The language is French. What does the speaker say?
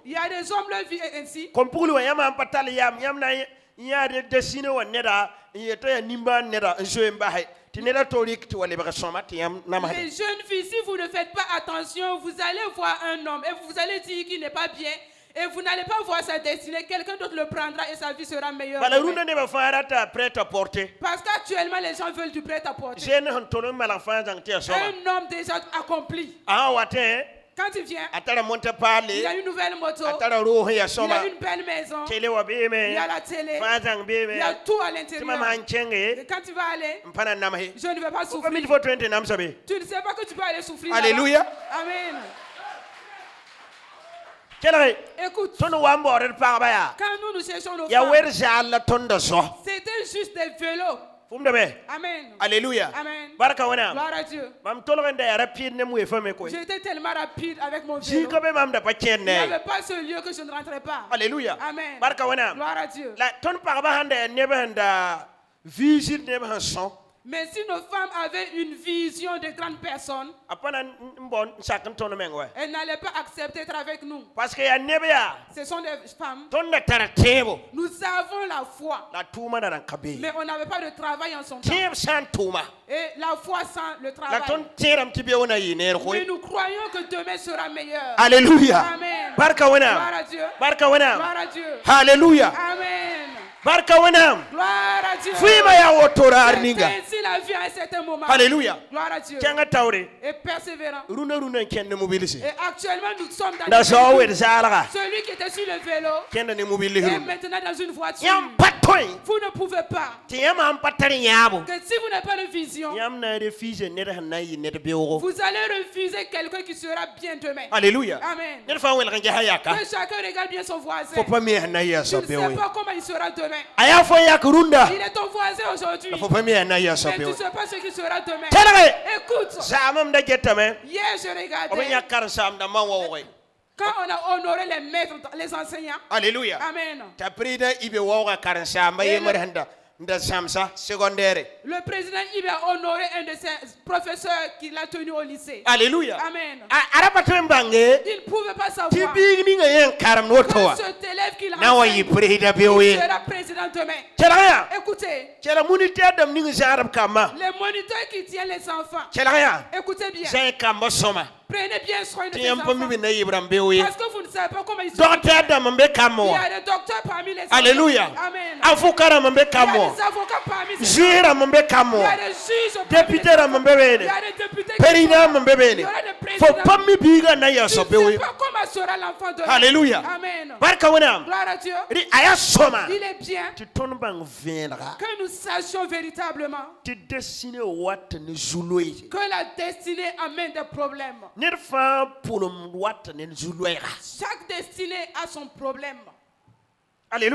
Il y a des hommes, leur vie est ainsi. Comme pour lui, yam patal yam na ya de dessiner wa neda yeta nimba neda je mbahe tineda torik to wale soma yam nama. Les jeunes filles, si vous ne faites pas attention, vous allez voir un homme et vous allez dire qu'il n'est pas bien. Et vous n'allez pas voir sa destinée, quelqu'un d'autre le prendra et sa vie sera meilleure. Parce qu'actuellement, les gens veulent du prêt-à-porter. Un homme déjà accompli. Quand il vient, il a une nouvelle moto, il a une belle maison, il y a la télé, il y a tout à l'intérieur. Et quand tu vas aller, je ne vais pas souffrir. Tu ne sais pas que tu peux aller souffrir. Alléluia. Amen. Écoute, quand nous cherchons nos femmes, c'était juste des vélos. Amen. Alléluia. Amen. Gloire à Dieu. J'étais tellement rapide avec mon vélo. Il n'y avait pas ce lieu que je ne rentrais pas. Alléluia. Amen. Gloire à Dieu. Mais si nos femmes avaient une vision de grandes personnes, elles n'allaient pas accepter d'être avec nous. Parce que ce sont des femmes. Nous avons la foi. Mais on n'avait pas de travail en son temps. Et la foi sans le travail. Mais nous croyons que demain sera meilleur. Alléluia. Amen. Gloire à Dieu. Gloire à Dieu. Alléluia. Amen. Gloire à Dieu. C'est ainsi la vie à un certain moment. Alléluia. Gloire à Dieu. Et persévérant. Et actuellement, nous sommes dans celui qui était sur le vélo est maintenant dans une voiture. Vous ne pouvez pas. Que si vous n'avez pas de vision, vous allez refuser quelqu'un qui sera bien demain. Alléluia. Amen. Que chacun regarde bien son voisin. Tu ne sais pas comment il sera demain. Il est ton voisin aujourd'hui. Mais tu ne sais pas ce qui sera demain. Écoute. Hier, je regardais. Quand on a honoré les maîtres, les enseignants. Alléluia. Amen. Le président il a honoré un de ses professeurs qu'il a tenu au lycée. Alléluia. Amen. Il ne pouvait pas savoir que cet élève qu'il a il sera président demain. Écoutez, les moniteurs qui tiennent les enfants, écoutez bien. Prenez bien soin de ces enfants. Parce que vous ne savez pas comment ils sont. Il y a des docteurs parmi les enfants. Alléluia. Amen. Il y a des avocats parmi ces enfants. Il y a des juges parmi les enfants. Il y a des députés il y aura des présidents. Tu ne sais pas comment sera l'enfant demain. Alléluia. Amen. Gloire à Dieu. Il est bien que nous sachions véritablement que la destinée amène des problèmes. Chaque destinée a son problème. Alléluia.